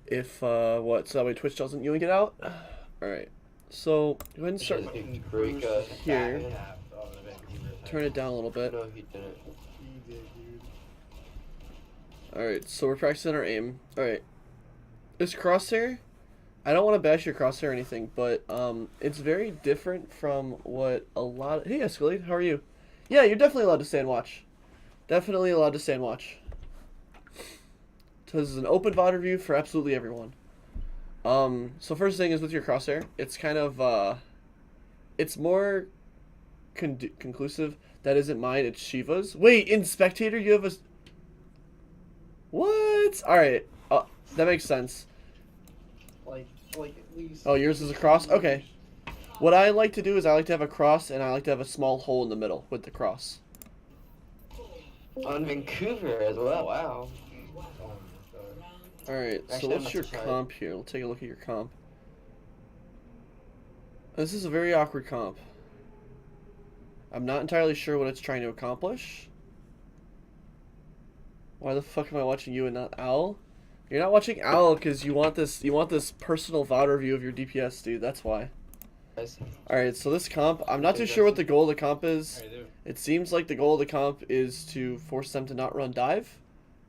If what? So that way Twitch doesn't yoink it out. All right. So go ahead and start here. Turn it down a little bit. No, he didn't. He did, dude. Alright, so we're practicing our aim. Alright. This crosshair, I don't want to bash your crosshair or anything, but it's very different from what a lot of... Hey, Escalade, how are you? Yeah, you're definitely allowed to stay and watch. Definitely allowed to stay and watch. So this is an open VOD review for absolutely everyone. So first thing is with your crosshair, it's kind of, it's more conclusive. That isn't mine, it's Shiva's. Wait, in Spectator you have a... What? Alright, that makes sense. Like at least. Oh, yours is a cross? Okay. What I like to do is I like to have a cross, and I like to have a small hole in the middle with the cross. On Vancouver as well, wow. Alright, so Actually, what's I'm your not comp here? We'll take a look at your comp. This is a very awkward comp. I'm not entirely sure what it's trying to accomplish. Why the fuck am I watching you and not Owl? You're not watching Owl because you want this personal VOD review of your DPS, dude. That's why. Alright, so this comp, I'm not too sure what the goal of the comp is. It seems like the goal of the comp is to force them to not run dive,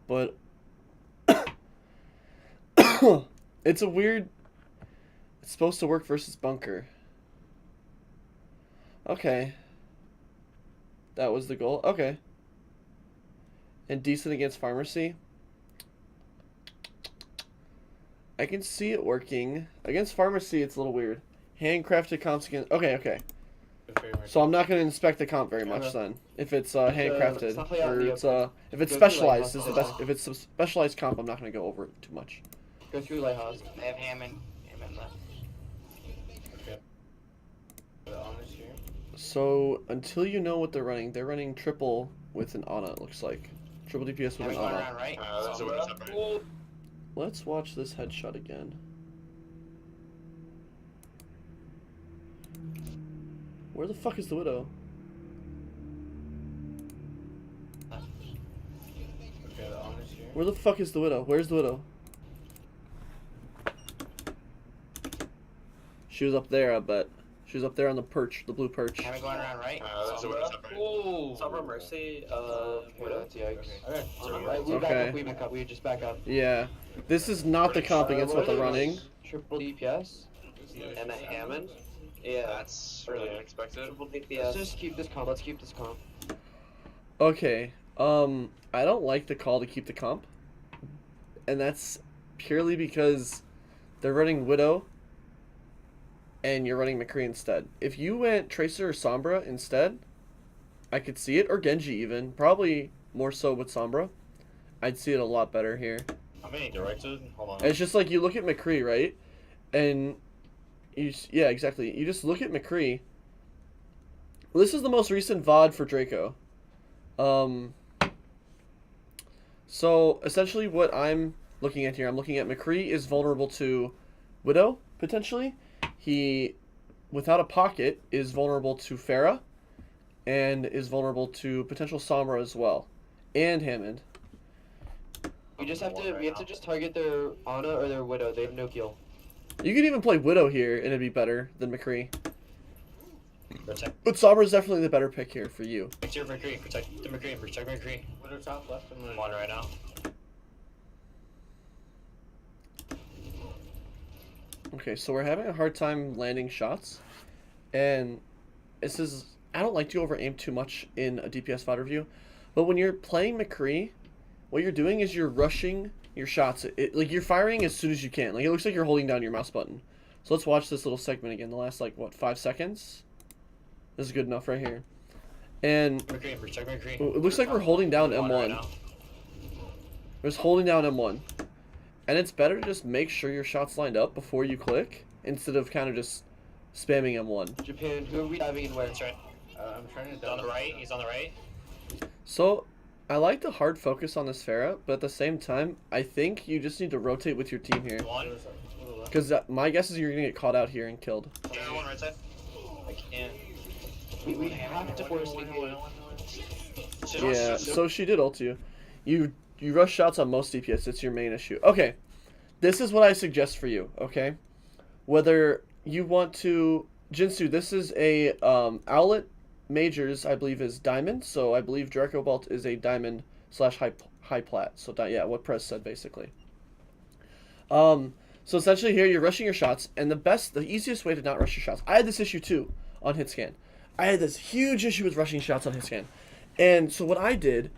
but it's a weird... It's supposed to work versus bunker. Okay. That was the goal. Okay. And decent against pharmacy. I can see it working. Against pharmacy, it's a little weird. Handcrafted comps against... Okay, okay. So I'm not going to inspect the comp very much then. If it's handcrafted. Or it's, if it's specialized, is the best. If it's a specialized comp, I'm not going to go over it too much. Go through Lighthouse. I have Hammond left. Okay. So, until you know what they're running triple with an Ana, it looks like. Triple DPS with Are we an going Ana. around right? Let's watch this headshot again. Where the fuck is the Widow? Where the fuck is the Widow? Where's the Widow? She was up there, I bet. She was up there on the perch, the blue perch. Are we going around right? Sombra Mercy, Widow, yikes. Okay. Right, we back up, we back up, we just back up. Yeah. This is not the comp against what they're running. Triple DPS. And a Hammond. Yeah, That's really unexpected. triple Let's DPS. just keep this comp, let's keep this comp. Okay. I don't like the call to keep the comp. And that's purely because they're running Widow and you're running McCree instead. If you went Tracer or Sombra instead, I could see it, or Genji even. Probably more so with Sombra. I'd see it a lot better here. I'm being directed. Hold on. And it's just like you look at McCree, right? And yeah, exactly. You just look at McCree. This is the most recent VOD for Draco. So essentially what I'm looking at here, I'm looking at McCree is vulnerable to Widow, potentially. He, without a pocket, is vulnerable to Pharah, and is vulnerable to potential Sombra as well, and Hammond. We have to just target their Ana or their Widow, they have no kill. You could even play Widow here, and it'd be better than McCree. Protect. But Sombra is definitely the better pick here for you. Protect your McCree. Protect the McCree. Protect McCree. Widow top left and I'm on it right now. Okay, so we're having a hard time landing shots, and this is... I don't like to over-aim too much in a DPS VOD review, but when you're playing McCree, what you're doing is you're rushing your shots. Like, you're firing as soon as you can. Like, it looks like you're holding down your mouse button. So let's watch this little segment again. The last, like, what, 5 seconds? This is good enough right here. And McCree. Protect McCree. it looks like we're holding down I'm on it right M1. now. We're just holding down M1. And it's better to just make sure your shot's lined up before you click, instead of kind of just spamming M1. Japan, who are we diving in where? That's right. I'm trying to He's on the right. He's on the right. So, I like the hard focus on this Pharah, but at the same time, I think you just need to rotate with your team here. One. Because my guess is you're going to get caught out here and killed. General one right side. I can't. We have to force it. Yeah, so she did ult you. You you rush shots on most DPS. It's your main issue. Okay, this is what I suggest for you. Okay, whether you want to, Jinsu, this is a Owlet Majors, I believe, is diamond. So I believe Dracobalt is a diamond / high plat. So yeah, what Prez said basically. So essentially here you're rushing your shots, and the easiest way to not rush your shots. I had this issue too on hit scan. I had this huge issue with rushing shots on hit scan, and so what I did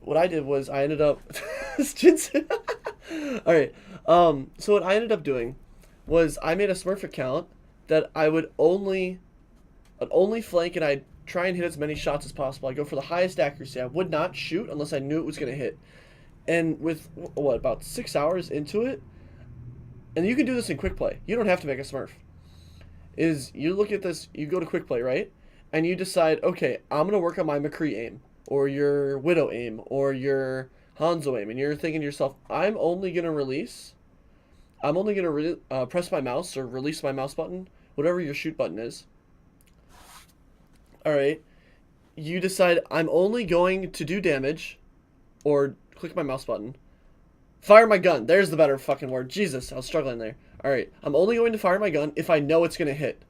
was I ended up. All right. So what I ended up doing was I made a Smurf account that I would only flank, and I'd try and hit as many shots as possible. I go for the highest accuracy. I would not shoot unless I knew it was gonna hit. And with what, about 6 hours into it, and you can do this in quick play. You don't have to make a Smurf. Is you look at this, you go to quick play, right? And you decide, okay, I'm gonna work on my McCree aim, or your Widow aim, or your Hanzo aim, and you're thinking to yourself, I'm only gonna press my mouse or release my mouse button, whatever your shoot button is. All right, you decide I'm only going to do damage, or click my mouse button. Fire my gun. There's the better fucking word. Jesus, I was struggling there. Alright, I'm only going to fire my gun if I know it's going to hit.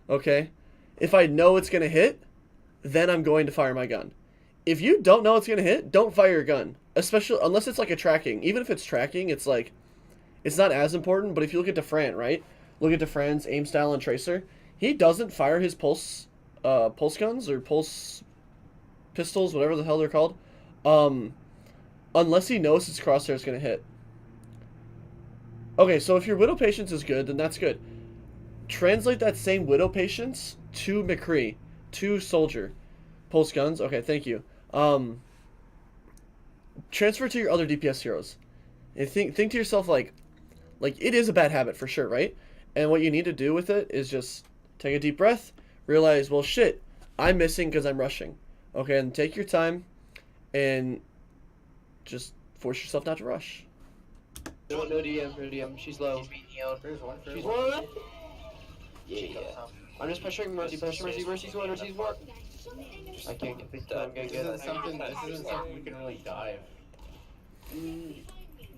Okay? If I know it's going to hit, then I'm going to fire my gun. If you don't know it's going to hit, don't fire your gun. Especially, unless it's like a tracking. Even if it's tracking, it's like, it's not as important, but if you look at Defran, right? Look at Defran's aim style and tracer. He doesn't fire his pulse guns, or pulse pistols, whatever the hell they're called. Unless he knows his crosshair is going to hit. Okay, so if your Widow Patience is good, then that's good. Translate that same Widow Patience to McCree, to Soldier. Pulse guns, okay, thank you. Transfer to your other DPS heroes. And think to yourself, like it is a bad habit for sure, right? And what you need to do with it is just take a deep breath, realize, well, shit, I'm missing because I'm rushing. Okay, and take your time, and just force yourself not to rush. No DM. She's low. There's one. She's one. Yeah. I'm just pressuring Mercy. Mercy's one. I can't get the time. This isn't something we can really dive.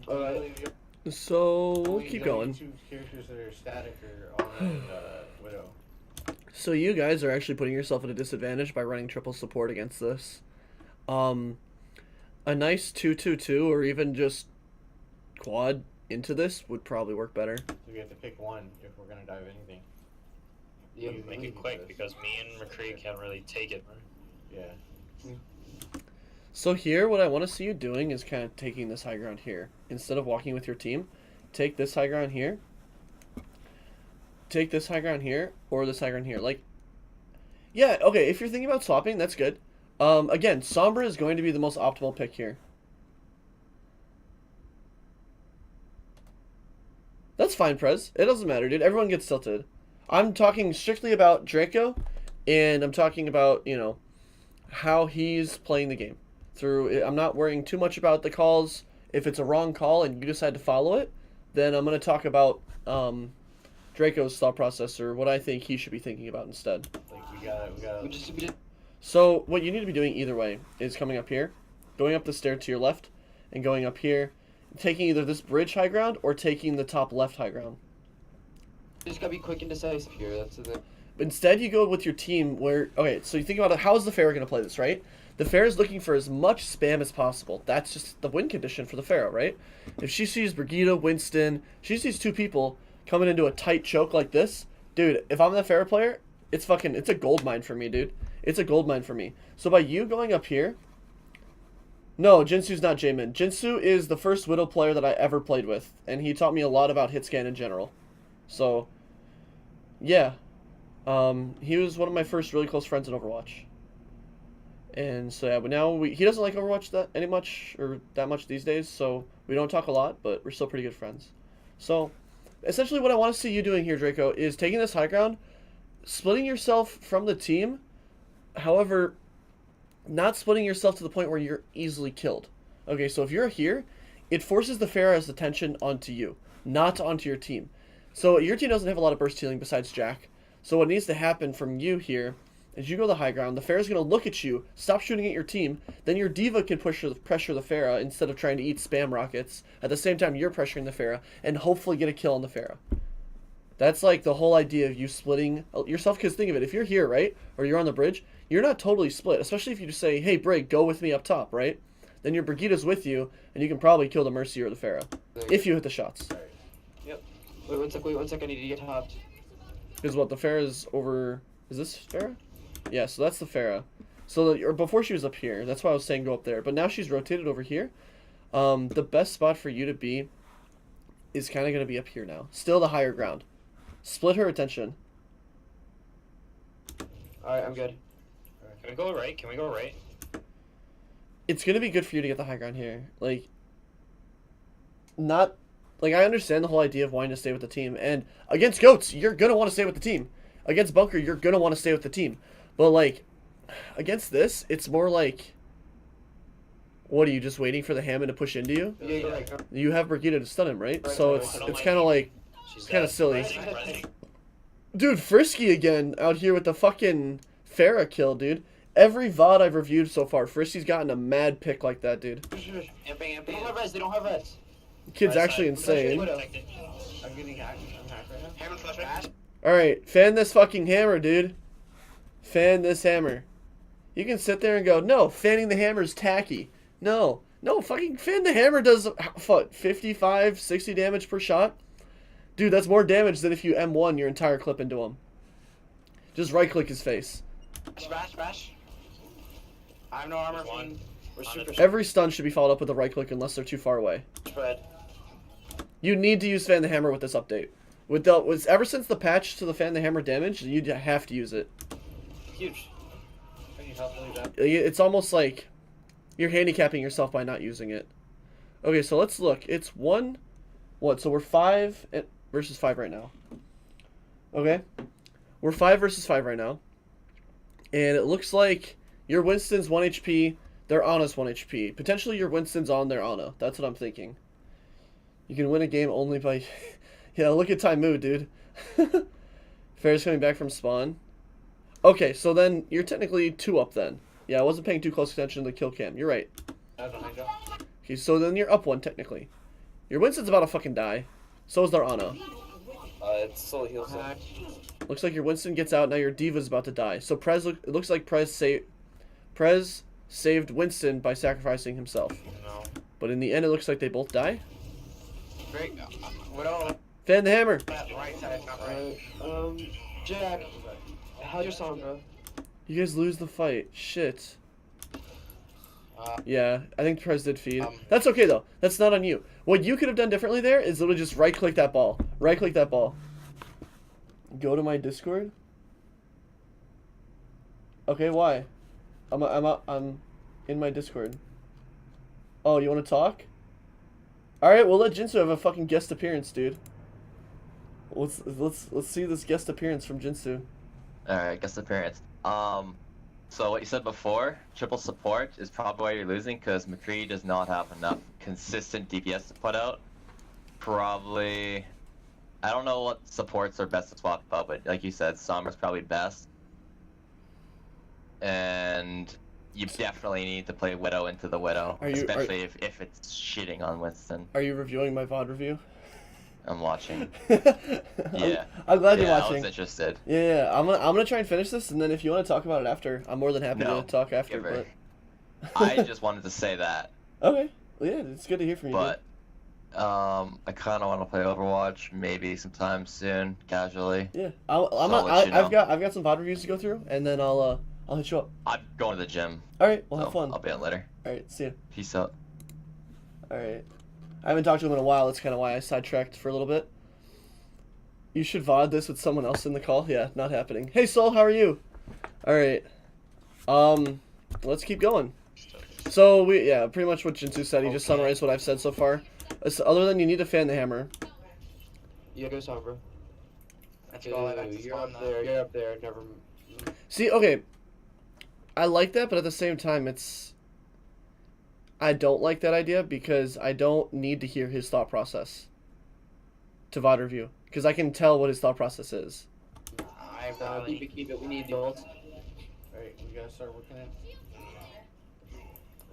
Alright. So we'll keep going. Two characters that are static or on and Widow. So you guys are actually putting yourself at a disadvantage by running triple support against this. A nice 2-2-2 or even just quad into this would probably work better. So we have to pick one if we're gonna dive anything. Yeah, make it quick because me and McCree can't really take it. Yeah. So here, what I want to see you doing is kind of taking this high ground here. Instead of walking with your team, take this high ground here. Take this high ground here, or this high ground here. Like, yeah, okay, if you're thinking about swapping, that's good. Again, Sombra is going to be the most optimal pick here. That's fine, Prez. It doesn't matter, dude. Everyone gets tilted. I'm talking strictly about Draco, and I'm talking about, you know, how he's playing the game. I'm not worrying too much about the calls. If it's a wrong call and you decide to follow it, then I'm going to talk about Draco's thought process, or what I think he should be thinking about instead. Like we gotta. So what you need to be doing either way is coming up here, going up the stair to your left, and going up here, taking either this bridge high ground or taking the top left high ground. Just gotta be quick and decisive here. That's the thing. Instead, you go with your team where... Okay, so you think about it. How is the Pharaoh going to play this, right? The Pharaoh is looking for as much spam as possible. That's just the win condition for the Pharaoh, right? If she sees Brigitte, Winston, she sees two people coming into a tight choke like this, dude, if I'm the Pharaoh player, it's a gold mine for me, dude. It's a gold mine for me. So by you going up here... No, Jinsu's not Jamin. Jinsu is the first Widow player that I ever played with, and he taught me a lot about hit scan in general. So, yeah. He was one of my first really close friends in Overwatch. And so yeah, but now he doesn't like Overwatch that much these days, so we don't talk a lot, but we're still pretty good friends. So, essentially what I want to see you doing here, Draco, is taking this high ground, splitting yourself from the team, however, not splitting yourself to the point where you're easily killed. Okay, so if you're here, it forces the Pharaoh's attention onto you, not onto your team. So your team doesn't have a lot of burst healing besides Jack. So what needs to happen from you here is you go to the high ground. The Pharah's going to look at you, stop shooting at your team. Then your D.Va can pressure the Pharah instead of trying to eat spam rockets. At the same time, you're pressuring the Pharah and hopefully get a kill on the Pharah. That's like the whole idea of you splitting yourself. Because think of it, if you're here, right, or you're on the bridge, you're not totally split. Especially if you just say, hey, Brig, go with me up top, right? Then your Brigitte's with you, and you can probably kill the Mercy or the Pharah. If you hit the shots. Yep. Wait one sec, I need to get hopped. Because what, the Pharah's over... Is this Pharah? Yeah, so that's the Pharah. So or before she was up here, that's why I was saying go up there. But now she's rotated over here. The best spot for you to be is kind of going to be up here now. Still the higher ground. Split her attention. Alright, I'm good. Can we go right? Can we go right? It's going to be good for you to get the high ground here. Like, not... Like, I understand the whole idea of wanting to stay with the team. And against Goats, you're going to want to stay with the team. Against Bunker, you're going to want to stay with the team. But, like, against this, it's more like... What, are you just waiting for the Hammond to push into you? Yeah. You have Brigitte to stun him, right? Right, So right, it's right. kind of like... She's Kinda dead. silly. Resing. Dude, Frisky again out here with the fucking Pharah kill, dude. Every VOD I've reviewed so far, Frisky's gotten a mad pick like that, dude. They don't have res, they don't have res. The kid's Right actually side. insane. Protected. I'm getting hacked. I'm hacked right now. Hammer flashbang. Alright, fan this fucking hammer, dude. Fan this hammer. You can sit there and go, no, fanning the hammer's tacky. No, fucking fan the hammer does, what, 55, 60 damage per shot? Dude, that's more damage than if you M1 your entire clip into him. Just right-click his face. Smash. I have no armor. There's one. We're On super it. Every stun should be followed up with a right-click unless they're too far away. spread. You need to use Fan the Hammer with this update. Ever since the patch to the Fan the Hammer damage, you have to use it. Huge. I need help really bad. It's almost like you're handicapping yourself by not using it. Okay, so let's look. It's one... What? So we're 5 versus 5 right now. Okay? We're 5 versus 5 right now. And it looks like your Winston's 1 HP, their Ana's 1 HP. Potentially your Winston's on their Ana. That's what I'm thinking. You can win a game only by... Yeah, look at Taimu, dude. Fair's coming back from spawn. Okay, so then you're technically 2 up then. Yeah, I wasn't paying too close attention to the kill cam. You're right. I have behind you. Okay, so then you're up 1 technically. Your Winston's about to fucking die. So is their Ana. It's still heals up. Hacked. Looks like your Winston gets out, now your Diva's about to die. So it looks like Prez saved Winston by sacrificing himself. No. But in the end, it looks like they both die. Great. Widow. Fan the hammer! Right side, not right. Jack, how's your song, bro? You guys lose the fight. Shit. Uh, Yeah, I think Prez did feed. Um, That's okay, though. That's not on you. What you could have done differently there is literally just right-click that ball. Right-click that ball. Go to my Discord. Okay, why? I'm in my Discord. Oh, you want to talk? Alright, we'll let Jinsu have a fucking guest appearance, dude. Let's see this guest appearance from Jinsu. Alright, guest appearance. So what you said before, triple support is probably why you're losing, because McCree does not have enough consistent DPS to put out. Probably... I don't know what supports are best to swap out, but like you said, Sombra's probably best. And you definitely need to play Widow into the Widow, especially if it's shitting on Winston. Are you reviewing my VOD review? I'm watching. Yeah. I'm glad you're I watching. was interested. Yeah, I'm gonna try and finish this, and then if you want to talk about it after, I'm more than happy No, to talk after. giver. But I just wanted to say that. okay, well, yeah, it's good to hear from you. But I kind of want to play Overwatch maybe sometime soon, casually. dude. Yeah, I'll let you know. I've got some VOD reviews to go through, and then I'll hit you up. I'm going to the gym. All right, well, so have fun. I'll be on later. All right, see you. Peace out. All right, I haven't talked to him in a while. That's kind of why I sidetracked for a little bit. You should VOD this with someone else in the call. Yeah, not happening. Hey, Sol, how are you? All right, let's keep going. So pretty much what Jinsu said. He just summarized what I've said so far. Other than you need to fan the hammer. Yeah, go song, bro. Let's go. I got to You're spawn up there, you're up there, never... See, okay, I like that, but at the same time, I don't like that idea because I don't need to hear his thought process to VOD review because I can tell what his thought process is. I keep it, we need the ult. You gotta start working in.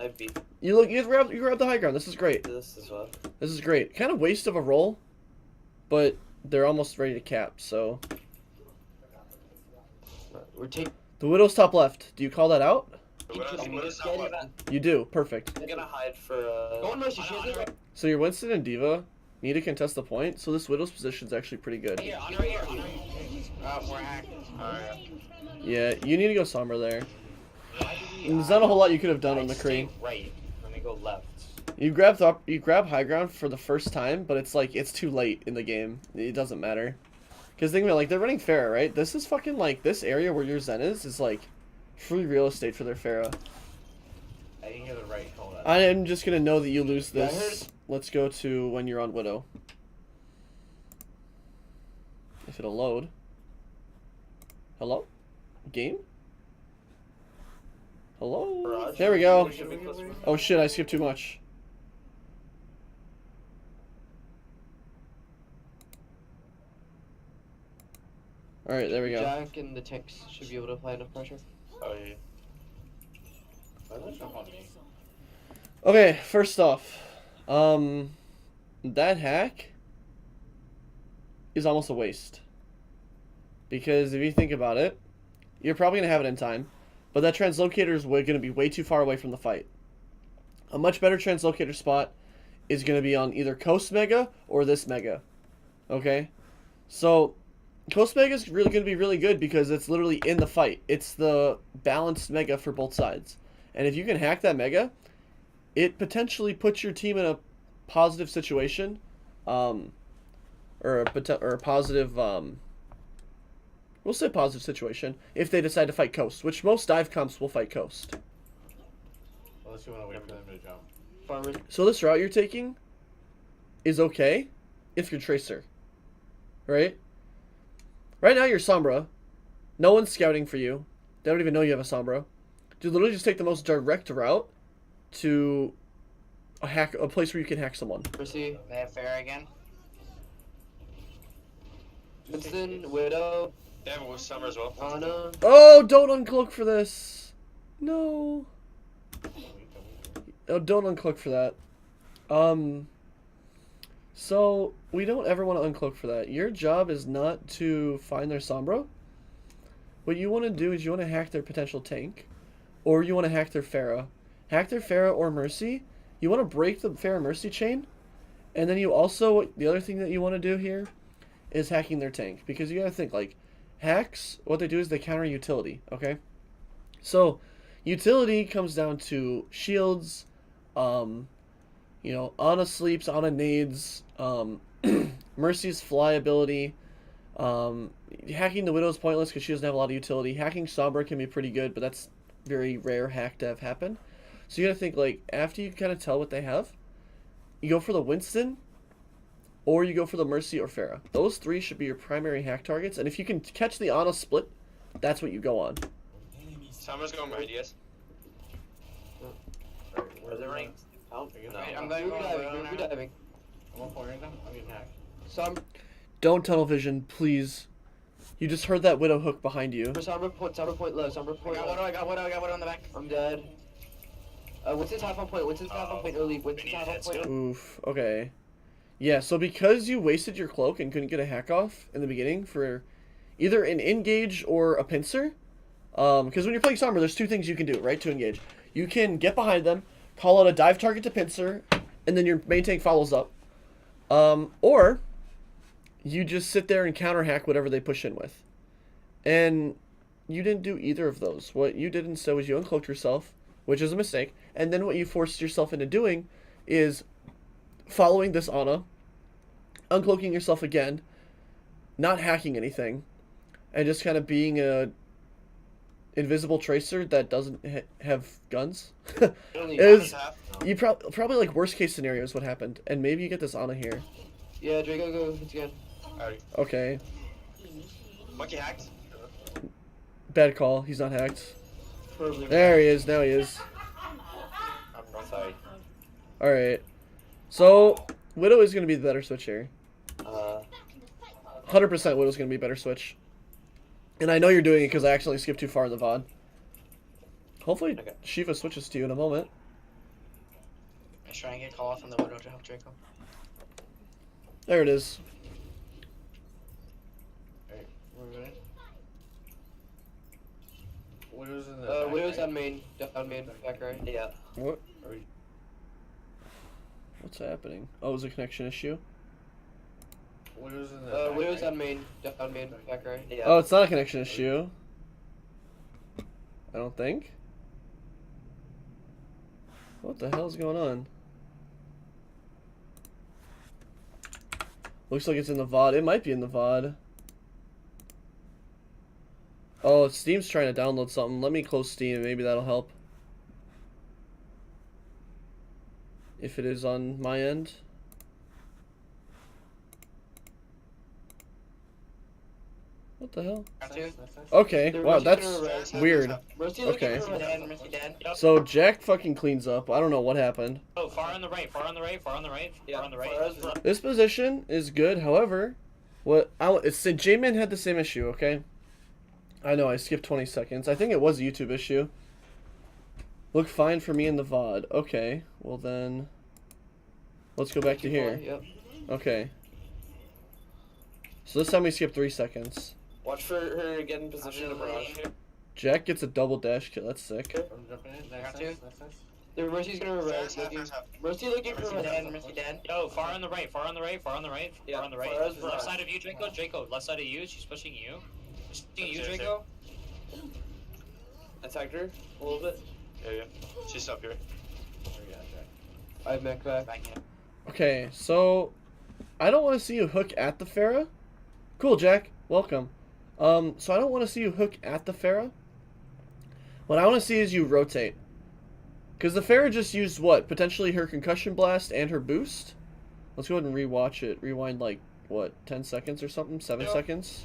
I beat You grab the high ground. This is great. this as well. This is great. Kind of waste of a roll, but they're almost ready to cap. So We're taking. the Widow's top left. Do you call that out? Widow's not left. You do. Perfect. I'm gonna hide for. Go on, Mercy. She has it. So your Winston and Diva need to contest the point. So this Widow's position is actually pretty good. Here, on right here, on right here. Oh, we're hacked. Alright. Yeah, you need to go Sombra there. There's not a whole lot you could have done on McCree. Right. Let me go left. You grab high ground for the first time, but it's like it's too late in the game. It doesn't matter. Because think about it, like they're running Pharah, right? This is fucking like this area where your Zen is like free real estate for their Pharah. I didn't hear the right call. I am just gonna know that you lose Yeah, I this. Let's go to when you're on Widow. If it'll load. Hello? Game? Hello? Barrage? There we go. Should be close. Oh shit, I skipped too much. Alright, there we go. Jack and the tanks should be able to apply enough pressure. Oh yeah. Why does it jump on me? Okay, first off, that hack is almost a waste. Because if you think about it, you're probably going to have it in time, but that translocator is going to be way too far away from the fight. A much better translocator spot is going to be on either Coast Mega or this Mega. Okay? So, Coast Mega is really going to be really good because it's literally in the fight. It's the balanced Mega for both sides. And if you can hack that Mega, it potentially puts your team in a positive situation, or a positive, we'll say positive situation, if they decide to fight Coast, which most dive comps will fight Coast. Unless you want to wait for them to jump. Farmers. So this route you're taking is okay if you're Tracer, right? Right now you're Sombra. No one's scouting for you. They don't even know you have a Sombra. You literally just take the most direct route to a place where you can hack someone. Mercy. They have Pharah again. Winston. Widow. They have a summer as well. Ana. Oh, don't uncloak for this. No. Oh, don't uncloak for that. So we don't ever want to uncloak for that. Your job is not to find their Sombra. What you want to do is you want to hack their potential tank, or you want to hack their Pharah. Hack their Pharah or Mercy. You want to break the Pharah Mercy chain, and then you also, the other thing that you want to do here is hacking their tank, because you gotta think, like, hacks, what they do is they counter utility, okay? So, utility comes down to shields, you know, Ana sleeps, Ana nades, Mercy's fly ability, hacking the Widow's pointless because she doesn't have a lot of utility. Hacking Sombra can be pretty good, but that's very rare hack to have happen. So you gotta think, like, after you kind of tell what they have, you go for the Winston, or you go for the Mercy or Pharah. Those three should be your primary hack targets, and if you can catch the Ana split, that's what you go on. Summer's going right, yes. Are they running? Help. No. Wait, I'm We're going diving. We're diving. I'm on point right now. I'm getting hacked. Some. Don't tunnel vision, please. You just heard that Widow hook behind you. Sombra point. Sombra point low. Sombra I point got low. Widow, I got Widow, I got Widow on the back. I'm dead. Winston's half on point. Winston's half on point early. Winston's half on point. Oof, okay. Yeah, so because you wasted your cloak and couldn't get a hack off in the beginning for either an engage or a pincer, because when you're playing Sombra, there's two things you can do, right, to engage. You can get behind them, call out a dive target to pincer, and then your main tank follows up. Or you just sit there and counter hack whatever they push in with. And you didn't do either of those. What you did instead was you uncloaked yourself, which is a mistake, and then what you forced yourself into doing is following this Ana, uncloaking yourself again, not hacking anything, and just kind of being a invisible tracer that doesn't have guns. Is you probably like worst case scenario is what happened, and maybe you get this Ana here. Yeah, Draco, go. It's again. Alright. Okay, Monkey hacked. bad call. He's not hacked. Probably. There he is. Now he is. I'm sorry. All right. So Widow is going to be the better switch here. 100% Widow's going to be a better switch. And I know you're doing it because I actually skipped too far in the VOD. Hopefully Okay. Shiva switches to you in a moment. I was trying to get call off on the Widow to help Draco. There it is. Hey, we're good. Widow's in the. Widow's on main. On main. Back right. Yeah. What? Are we- What's happening? Oh, it was a connection issue. Widow's in the. Widow's on main. On main. Back right. Yeah. Oh, it's not a connection issue. I don't think. What the hell's going on? Looks like it's in the VOD. It might be in the VOD. Oh, Steam's trying to download something. Let me close Steam. Maybe that'll help. If it is on my end. What the hell? Got to. Okay, The wow, Rosy's that's gonna res. weird. Rosie Okay. looking for Dead, res. Mercy dead. So Jack fucking cleans up. I don't know what happened. Oh, far on the right, far on the right, far on the right, Yeah, far on the right. far as- This position is good. However, it's J-Man had the same issue. Okay, I know I skipped 20 seconds. I think it was a YouTube issue. Look fine for me in the VOD. Okay, well then, let's go back to here. Yep. Okay. So this time we skip 3 seconds. Watch for her to get in position to barrage. Jack gets a double dash kill. That's sick. I'm jumping in. Nice, Got nice, to. nice, nice. The Mercy's gonna res. Mercy looking for Mercy dead, res. Mercy dead. Yo, far on the right, far on the right, far on the right, Yeah, far on the right. far as Left right. side of you, Draco. Draco, left side of you. She's pushing you. Pushing you, Same, same. Draco. Attacked her a little bit. Yeah. She's up here. Oh, yeah, okay. I have mech back. Back in. Okay, so I don't want to see you hook at the Pharah. Cool, Jack. Welcome. So I don't want to see you hook at the Pharah. What I want to see is you rotate. Because the Pharah just used what? Potentially her concussion blast and her boost? Let's go ahead and rewatch it. Rewind like, what, 10 seconds or something? 7 Yeah. seconds?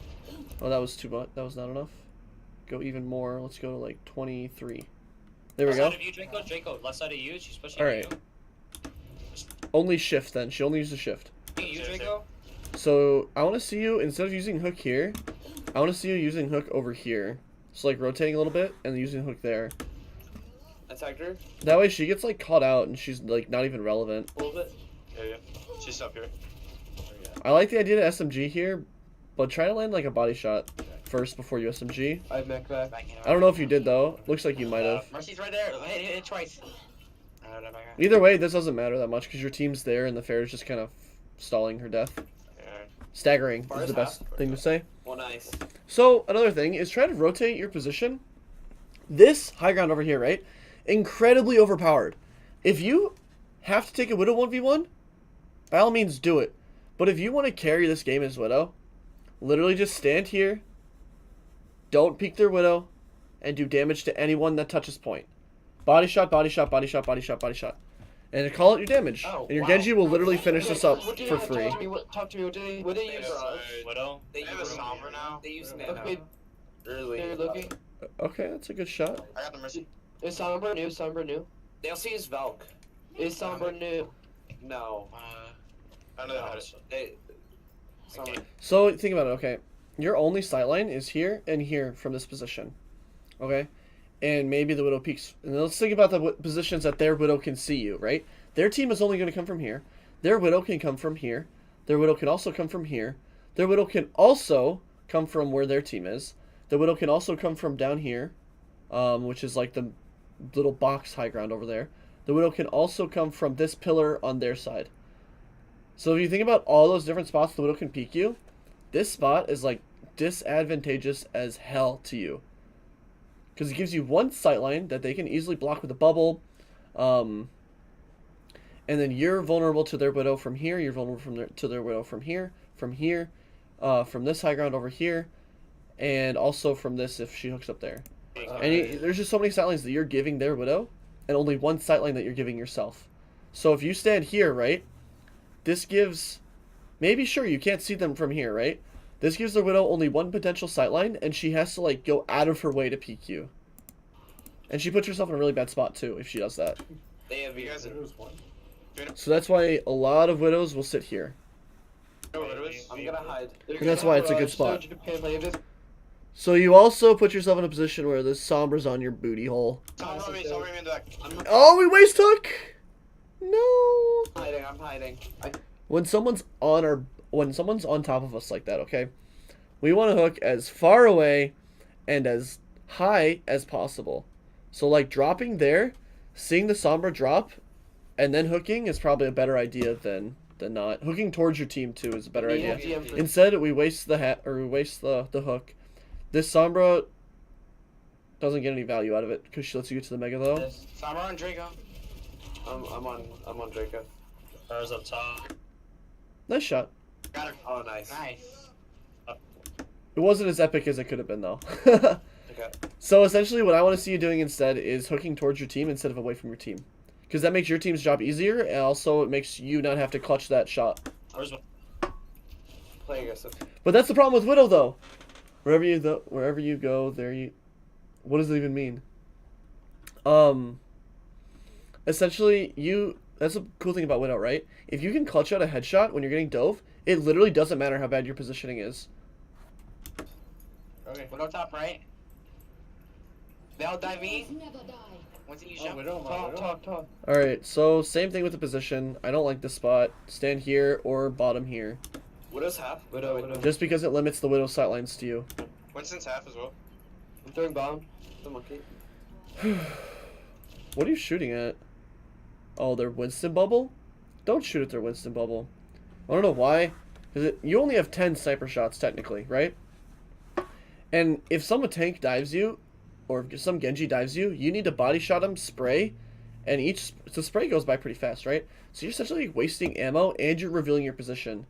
Oh, that was too much. That was not enough. Go even more. Let's go to like 23. There we Left go. side of you, Draco. Draco, left side of you. She's pushing Alright. you. Only shift then. She only used the shift. Pushing you, Draco. So I want to see you, instead of using hook here, I want to see you using hook over here. So like rotating a little bit and then using hook there. Attacked her That way she gets like caught out and she's like not even relevant. a little bit. Yeah. She's up here. Oh, yeah. I like the idea to SMG here, but try to land like a body shot first before you SMG. I have mech back. Back in. I don't know if you did though. Looks like you might have. Mercy's right there. Hit it twice. Back right. Either way, this doesn't matter that much because your team's there and the fair is just kind of stalling her death. Staggering is the best thing to say. Well, nice. So another thing is try to rotate your position. This high ground over here, right? Incredibly overpowered. If you have to take a Widow 1v1, by all means do it. But if you want to carry this game as Widow, literally just stand here, don't peek their Widow, and do damage to anyone that touches point. Body shot, body shot, body shot, body shot, body shot. And call it your damage. Oh, And your wow. Genji will literally finish this up What do you for have? free. Talk to me. What do they use? Widow. They have a Sombra now. They use Okay, Really? they're looking. Okay, that's a good shot. I got the Mercy. Is Sombra new? Sombra new? They'll see his Valk. Is Sombra new? No. I know how to. They. Sombra. So think about it, okay. Your only sightline is here and here from this position. Okay? And maybe the Widow peeks. And let's think about the positions that their Widow can see you, right? Their team is only going to come from here. Their Widow can come from here. Their Widow can also come from here. Their Widow can also come from where their team is. The Widow can also come from down here, which is like the little box high ground over there. The Widow can also come from this pillar on their side. So if you think about all those different spots the Widow can peek you, this spot is like disadvantageous as hell to you. Because it gives you one sightline that they can easily block with a bubble. And then you're vulnerable to their Widow from here. You're vulnerable to their Widow from here, from this high ground over here, and also from this if she hooks up there. There's just so many sightlines that you're giving their Widow, and only one sightline that you're giving yourself. So if you stand here, right, this gives... Maybe, sure, you can't see them from here, right? This gives their Widow only one potential sightline, and she has to, like, go out of her way to peek you. And she puts herself in a really bad spot, too, if she does that. They have you guys. Widow's one. So that's why a lot of Widows will sit here. I'm gonna hide. And that's why it's a good spot. So you also put yourself in a position where this Sombra's on your booty hole. Sombra me in the back. Oh, we waste hook! No! I'm hiding. When someone's on top of us like that, okay? We want to hook as far away and as high as possible. So like dropping there, seeing the Sombra drop, and then hooking is probably a better idea than not. Hooking towards your team too is a better idea. Instead, we waste the hook. This Sombra doesn't get any value out of it because she lets you get to the Mega though. Sombra and Draco. I'm on Draco. Fire's up top. Nice shot. Got her. Oh, nice. Nice. It wasn't as epic as it could have been though. Okay. So essentially what I want to see you doing instead is hooking towards your team instead of away from your team. Because that makes your team's job easier, and also it makes you not have to clutch that shot. Where's one? Play aggressive. But that's the problem with Widow, though. Wherever you go, there you... What does it even mean? Essentially, that's the cool thing about Widow, right? If you can clutch out a headshot when you're getting dove, it literally doesn't matter how bad your positioning is. Okay. Widow top right. They'll dive me. Once you Oh, jump. Widow, my Widow. Talk. Alright, so same thing with the position. I don't like this spot. Stand here or bottom here. Widow's half. Widow. Just because it limits the Widow sightlines to you. Winston's half as well. I'm throwing bomb. The monkey. What are you shooting at? Oh, their Winston bubble? Don't shoot at their Winston bubble. I don't know why. You only have 10 sniper shots, technically, right? And if some tank dives you, or if some Genji dives you, you need to body shot him, spray, and the spray goes by pretty fast, right? So you're essentially wasting ammo, and you're revealing your position.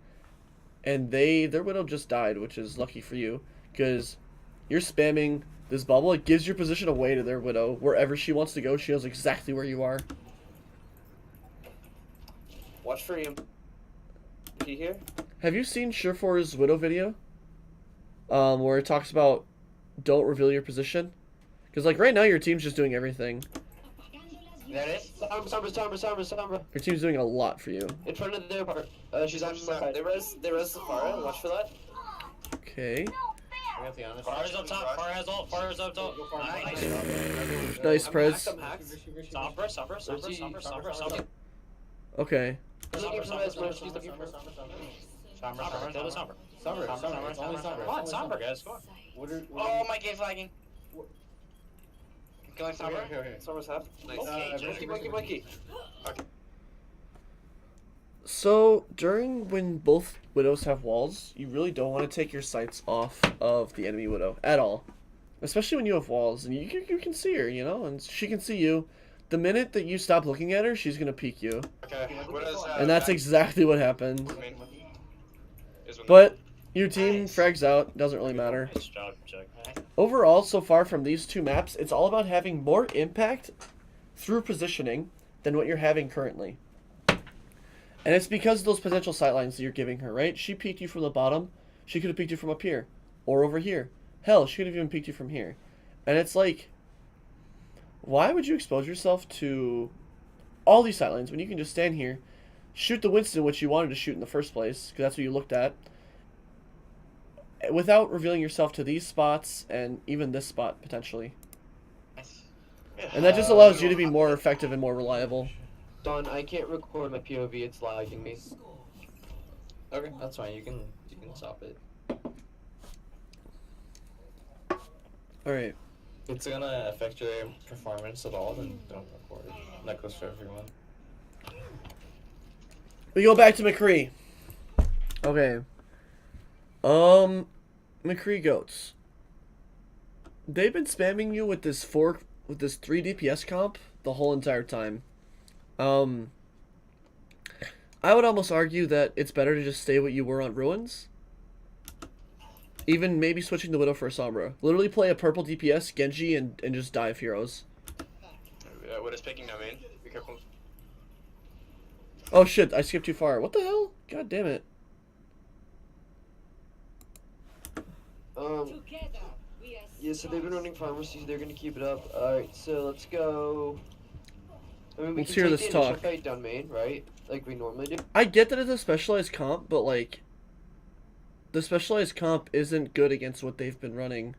And their Widow just died, which is lucky for you, because you're spamming this bubble. It gives your position away to their Widow. Wherever she wants to go, she knows exactly where you are. Watch for him. He here? Have you seen Surefour's Widow video? Where it talks about don't reveal your position? Because like right now your team's just doing everything. There it is. Sombra. Your team's doing a lot for you. In front of their part. She's on my side. They res Safara. Watch for that. Okay. I got the honest. Fire's up top. Fire has ult. Fire's up top. Nice. Nice, Prez. I'm hacked. Sombra. Okay. She's looking for res, bro. She's looking for Sombra. Kill the Sombra. Sombra. It's only Sombra. Come on, Sombra, guys. Come on. Oh, my game's lagging. Killing Sombra. Okay. Sombra's half. Nice. Okay, Monkey. So during when both Widows have walls, you really don't want to take your sights off of the enemy Widow at all. Especially when you have walls and you can see her, you know, and she can see you. The minute that you stop looking at her, she's gonna peek you. Okay. Widow's And that's exactly what happened. Is when But your team frags out, doesn't really matter. Nice job, Jack. Overall, so far from these two maps, it's all about having more impact through positioning than what you're having currently. And it's because of those potential sightlines that you're giving her, right? She peeked you from the bottom. She could have peeked you from up here. Or over here. Hell, she could have even peeked you from here. And it's like, why would you expose yourself to all these sightlines when you can just stand here, shoot the Winston, which you wanted to shoot in the first place, because that's what you looked at, without revealing yourself to these spots and even this spot, potentially. And that just allows you to be more effective and more reliable. Don, I can't record my POV. It's lagging me. Okay, that's fine. You can stop it. Alright. If it's gonna affect your performance at all, then don't record it. That goes for everyone. We go back to McCree. Okay. McCree goats. They've been spamming you with this 3 DPS comp the whole entire time. I would almost argue that it's better to just stay what you were on Ruins. Even maybe switching the Widow for a Sombra. Literally play a purple DPS, Genji, and just dive heroes. Widow's picking now, main. Be careful. Oh shit, I skipped too far. What the hell? God damn it. Yeah, so they've been running pharmacies. They're gonna keep it up. Alright, so let's go. I mean, we Let's can hear take this the initial talk. fight down main, right? Like we normally do. I get that it's a specialized comp, but like, the specialized comp isn't good against what they've been running.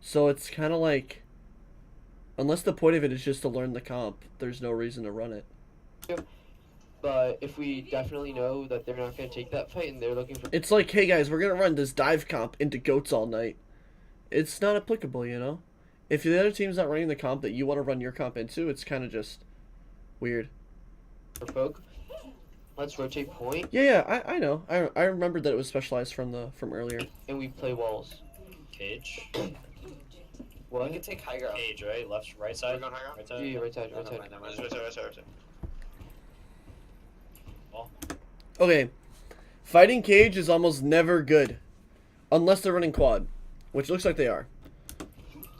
So it's kind of like, unless the point of it is just to learn the comp, there's no reason to run it. But if we definitely know that they're not going to take that fight and they're looking for... It's like, hey guys, we're going to run this dive comp into goats all night. It's not applicable, you know? If the other team's not running the comp that you want to run your comp into, it's kind of just weird. Poke. Let's rotate point, Yeah, I know. I remembered that it was specialized from earlier. and we play walls. Cage. What? We can take high ground. Cage, right? Left, right We're side. going high ground? Right side. Yeah, right side, No, right never side. mind, never Right mind. side, right side, right side. Okay. Fighting cage is almost never good. Unless they're running quad. Which looks like they are.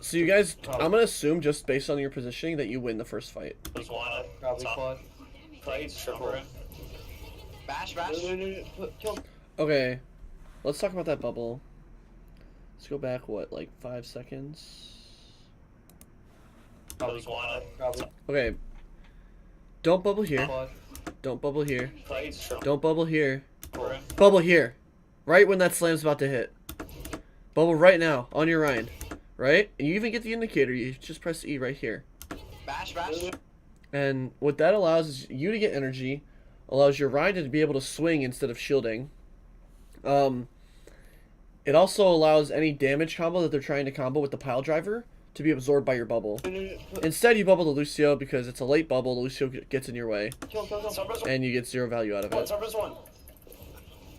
So you guys, I'm going to assume just based on your positioning that you win the first fight. There's one up Probably top. quad. Cage, triple. Bash, No, bash. no, no, no. Kill him. Okay. Let's talk about that bubble. Let's go back, what, like 5 seconds? There's one up Probably Okay. Don't bubble here. quad. Don't bubble here. Cage, triple. Don't bubble here. Triple. Bubble here. Right when that slam's about to hit. Bubble right now, on your Rhine. Right? And you even get the indicator, you just press E right here. Bash, bash. And what that allows is you to get energy, allows your Rhine to be able to swing instead of shielding. It also allows any damage combo that they're trying to combo with the pile driver to be absorbed by your bubble. No, no, no. Instead, you bubble the Lucio because it's a late bubble, the Lucio gets in your way, Kill him, kill him, kill him. Sunburst one. and you get 0 value out of it. Sunburst one.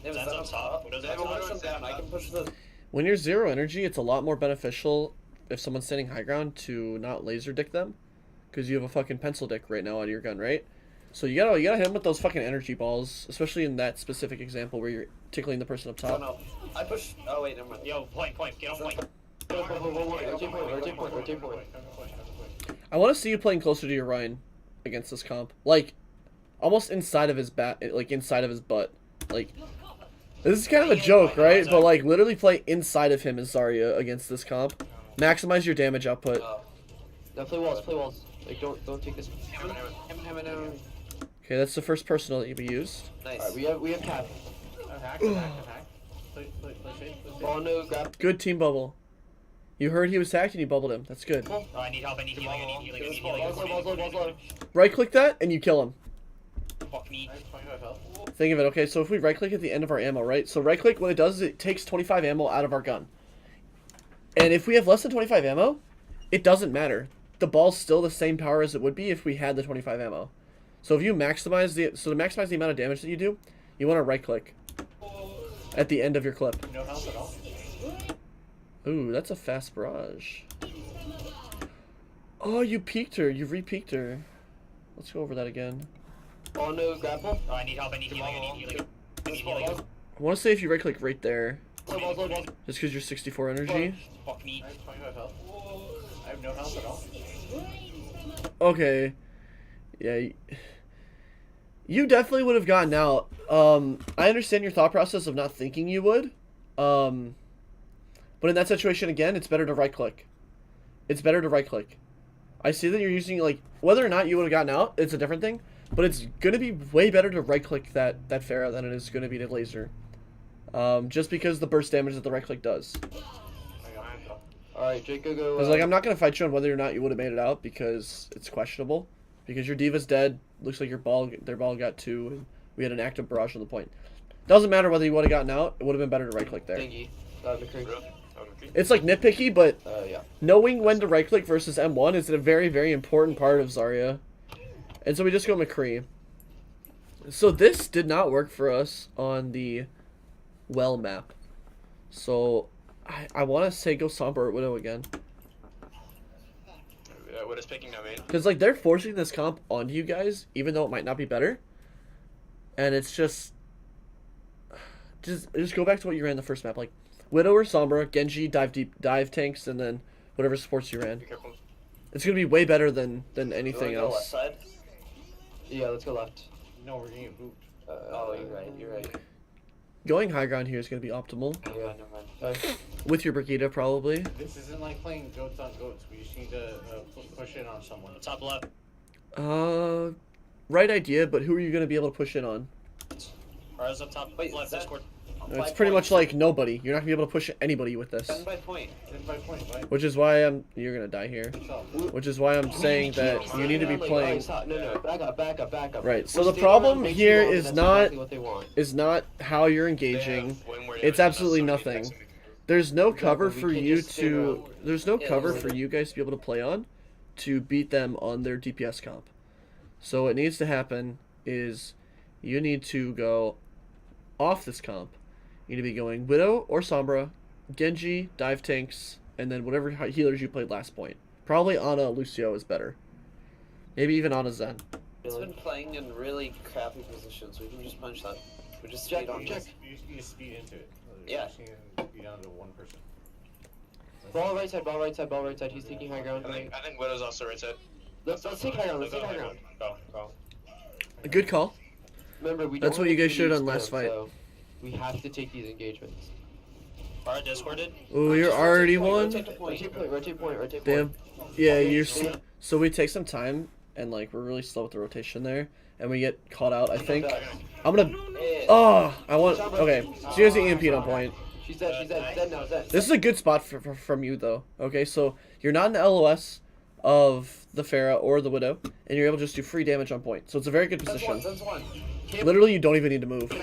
Yeah, Zen's up top. What does I that can do? push them down. I can push the. When you're 0 energy, it's a lot more beneficial if someone's standing high ground to not laser dick them, because you have a fucking pencil dick right now out of your gun, right? So you gotta hit them with those fucking energy balls, especially in that specific example where you're tickling the person up Oh top. no. I push. Oh wait, never mind. Yo, point, get on point. Rotate point, rotate point, rotate point. I want to see you playing closer to your Rhine against this comp, like almost inside of his like inside of his butt, like. This is kind of a joke, right? But like literally play inside of him as Zarya against this comp. Maximize your damage output. Now play walls, play walls. Like don't take this. Hammer. Okay, that's the first personal that you be used. Nice. Alright, we have cap. Ball no grab. Good team bubble. You heard he was hacked and you bubbled him. That's good. Oh, I need help, I need healing, I need healing, I need healing. Balls low, balls low, balls low. Right click that and you kill him. Fuck me. Think of it. Okay, so if we right click at the end of our ammo, right? So right click, what it does is it takes 25 ammo out of our gun. And if we have less than 25 ammo, it doesn't matter. The ball's still the same power as it would be if we had the 25 ammo. So if you maximize to maximize the amount of damage that you do, you want to right click at the end of your clip. No health at all. Ooh, that's a fast barrage. Oh, you peeked her. You re-peeked her. Let's go over that again. Ball no grapple. Oh, I need help, I need healing, I need healing. I need healing. I want to say if you right click right there, Balls low, balls. just because you're 64 energy. Fuck me. I have no health at all. Okay. Yeah. You definitely would have gotten out. I understand your thought process of not thinking you would. But in that situation, again, it's better to right click. It's better to right click. I see that you're using, like, whether or not you would have gotten out, it's a different thing. But it's going to be way better to right click that Pharah than it is going to be to laser. Just because the burst damage that the right click does. Alright, Jake, go. Because, like, I'm not going to fight you on whether or not you would have made it out because it's questionable. Because your Diva's dead. Looks like their ball got 2. And we had an active barrage on the point. Doesn't matter whether you would have gotten out. It would have been better to right click there. Thingy. McCree. It's like nitpicky, but Yeah. knowing when to right click versus M1 is a very, very important part of Zarya. And so we just go McCree. So this did not work for us on the well map. So I want to say go Somber at Widow again. What is picking now, mate? Because like they're forcing this comp onto you guys, even though it might not be better. And it's just go back to what you ran in the first map. Like Widow or Sombra, Genji, dive deep, dive tanks, and then whatever supports you ran. Be careful. It's gonna be way better than anything Left else. side. Yeah, let's go left. No, we're getting booped. Oh, You're right. Going high ground here is gonna be optimal Yeah, never mind. with your Brigida probably. This isn't like playing goats on goats. We just need to push in on someone. Top left. Right idea, but who are you gonna be able to push in on? Ra's up top. Wait, Left, that- Discord. It's pretty much like nobody. You're not gonna be able to push anybody with this. 10 by point. 10 by point, right? Which is why you're gonna die here. Which is why I'm saying that you need to be playing. No, back up. Right. So We're the staying problem around way too here long, and is that's not exactly what they want. how you're They engaging. have way more It's damage than us, absolutely so many nothing. attacks and There's no Exactly, cover we for can't you just stay to. around. There's no Yeah, cover literally. for you guys to be able to play on, to beat them on their DPS comp. So what needs to happen is, you need to go off this comp. You need to be going Widow or Sombra, Genji, dive tanks, and then whatever healers you played last point. Probably Ana Lucio is better. Maybe even Ana Zen. It's been playing in really crappy positions. We can just punch that. We just Check, stayed on check. this. You just speed into it. Yeah. You just need to be down to one person. Ball right side. He's taking high ground. I think Widow's also right side. Let's take high ground. Let's take high ground. Go. A good call. Remember, we That's don't what you have guys should have to done use last them, fight. so we have to take these engagements. Are discorded? Oh, you're already Rotate one. Rotate point. Damn. Yeah, so we take some time and like we're really slow with the rotation there, and we get caught out. I think I'm gonna. Oh, I want. Okay, so here's the EMP on point. She's dead. Dead now. This is a good spot from you though. Okay, so you're not in the LOS of the Pharah or the Widow, and you're able to just do free damage on point. So it's a very good position. That's one. Literally, you don't even need to move. Him.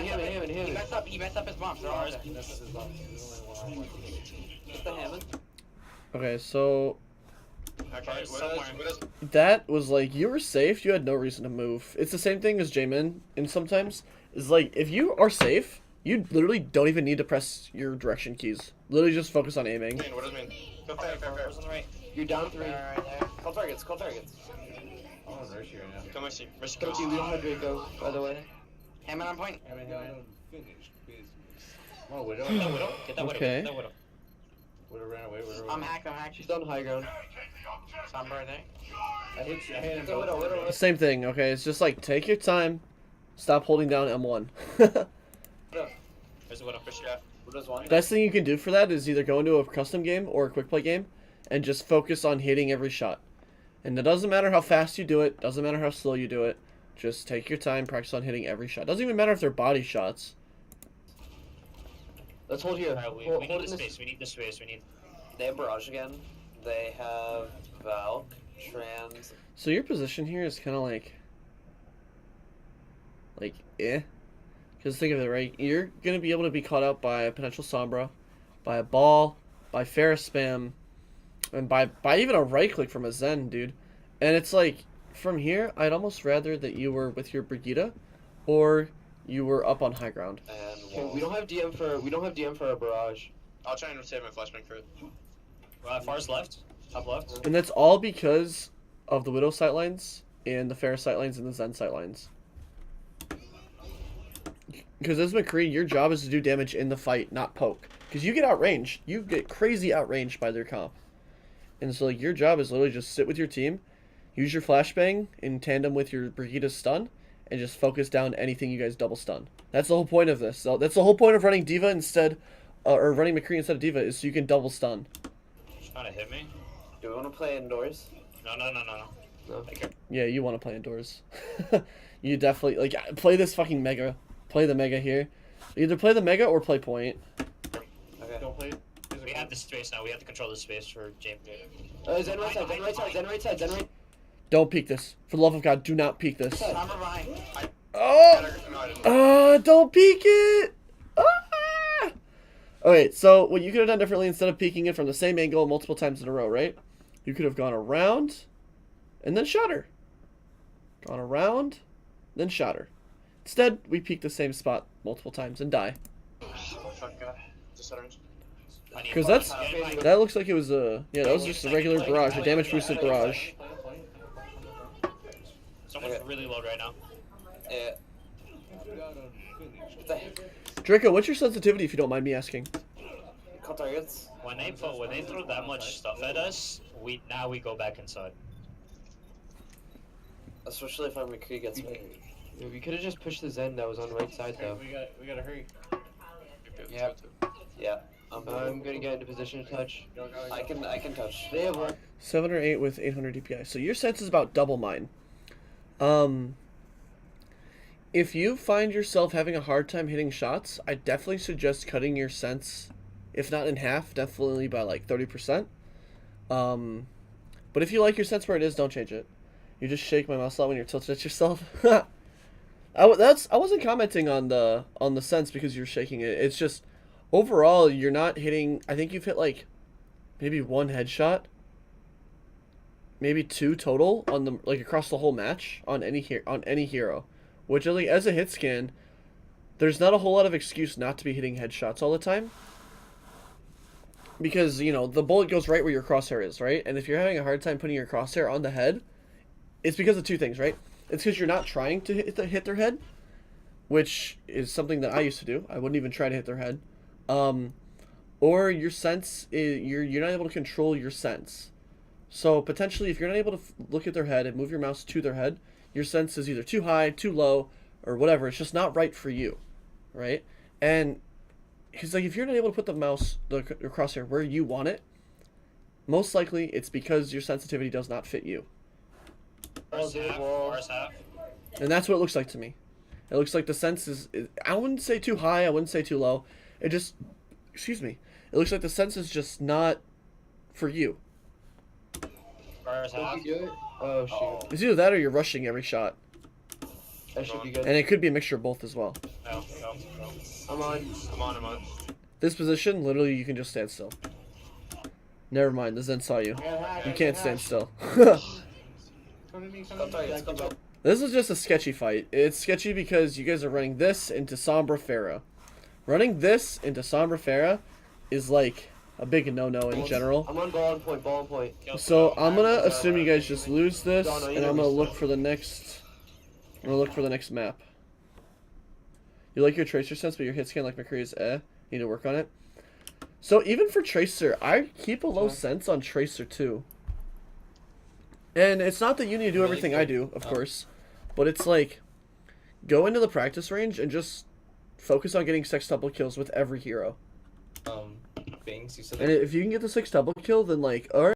He messed up his bombs. They're all there. This is his bomb. There's only one on Just the Hammond. Okay, so Okay, Widow's that was like you were safe. You had no reason to move. It's the same thing as J-Min, and sometimes is like if you are safe, you literally don't even need to press your direction keys. Literally just focus on aiming. Widow's main. Go fair. On the right. You're down 3. Right there. Call targets. I'm on Mercy right now. Come Mercy. Mercy Go goes. team. We don't have Draco, by the way. Hammond on point. I mean, finish business. Oh, Widow. Get that widow. Get that widow. Okay. Get that widow. Widow ran away. I'm hacked. She's on high ground. Sombra right there. I hit him. Go Widow. Same thing. Okay, it's just like take your time. Stop holding down M1. There's a widow. Widow's one. Best thing you can do for that is either go into a custom game or a quick play game and just focus on hitting every shot. And it doesn't matter how fast you do it, doesn't matter how slow you do it, just take your time, practice on hitting every shot. Doesn't even matter if they're body shots. Let's hold here. Alright, we Hold need in the this. space. We need the space. We need. They have Barrage again. They have Valk, Trans. So your position here is kind of like eh. Because think of it, right? You're going to be able to be caught out by a potential Sombra, by a Ball, by Ferris Spam, and by even a right click from a Zen, dude. And it's like, from here, I'd almost rather that you were with your Brigitte, or you were up on high ground. And okay, we don't have DM for our Barrage. I'll try and save my flashbang for it. Far's left. Top left. And that's all because of the Widow sightlines, and the Ferris sightlines, and the Zen sightlines. Because as McCree, your job is to do damage in the fight, not poke. Because you get outranged. You get crazy outranged by their comp. And so like your job is literally just sit with your team, use your flashbang in tandem with your Brigitte's stun, and just focus down anything you guys double stun. That's the whole point of this. So that's the whole point of running Diva instead, or running McCree instead of Diva, is so you can double stun. She's trying to hit me. Do we want to play indoors? No. No. Yeah, you want to play indoors. You definitely, like, play this fucking Mega. Play the Mega here. Either play the Mega or play point. Okay. Don't play. We have the space now. We have to control the space for James. Zen right side. Don't peek this. For the love of God, do not peek this. Sombra behind. Oh! No, I didn't. Don't peek it! Ah! Okay, so what you could have done differently, instead of peeking it from the same angle multiple times in a row, right? You could have gone around, and then shot her. Gone around, then shot her. Instead, we peek the same spot multiple times and die. Oh, fuck, God. Just orange. Because that looks like it was a, yeah, that was just a regular barrage, a damage boosted barrage. Someone's really low right now. Yeah. Draco, what's your sensitivity, if you don't mind me asking? Call targets. When they throw that much stuff at us, we go back inside. Especially if our McCree gets me. Yeah, we could have just pushed the Zen that was on the right side though. We gotta hurry. Yep. Yeah. I'm gonna get into position to touch. I can touch. They have one. 7 or 8 with 800 DPI. So your sense is about double mine. if you find yourself having a hard time hitting shots, I definitely suggest cutting your sense, if not in half, definitely by like 30%. But if you like your sense where it is, don't change it. You just shake my mouse a lot when you're tilted at yourself. I wasn't commenting on the sense because you're shaking it. It's just overall you're not hitting. I think you've hit like maybe 1 headshot, maybe 2 total on the like across the whole match on any hero. Which like as a hit scan, there's not a whole lot of excuse not to be hitting headshots all the time. Because, you know, the bullet goes right where your crosshair is, right? And if you're having a hard time putting your crosshair on the head, it's because of 2 things, right? It's because you're not trying to hit their head, which is something that I used to do. I wouldn't even try to hit their head. Or your sense, you're not able to control your sense. So potentially, if you're not able to look at their head and move your mouse to their head, your sense is either too high, too low, or whatever. It's just not right for you, right? And because like if you're not able to put the mouse, the crosshair where you want it, most likely it's because your sensitivity does not fit you. Ours half. And that's what it looks like to me. It looks like the sense is, I wouldn't say too high, I wouldn't say too low. It just, excuse me. It looks like the sense is just not for you. Ours half. Hope you do it. Oh shoot. It's either that or you're rushing every shot. That should be good. And it could be a mixture of both as well. No. I'm on. I'm on. This position, literally you can just stand still. Never mind, the Zen saw you. You can't stand still. Come to me, come Come to me. tight, come tight. This is just a sketchy fight. It's sketchy because you guys are running this into Sombra Pharah. Running this into Sombra Pharah is like a big no-no in general. I'm on ball on point. So I'm gonna assume you guys just lose this, and I'm gonna look for the next. I'm gonna look for the next map. You like your Tracer sense, but your hit scan like McCree is You need to work on it. So even for Tracer, I keep a low sense on Tracer too. And it's not that you need to do everything I do, of course, but it's like go into the practice range and just focus on getting 6 double kills with every hero. Bings, you said And if you can get the 6 double kill, then like, alright.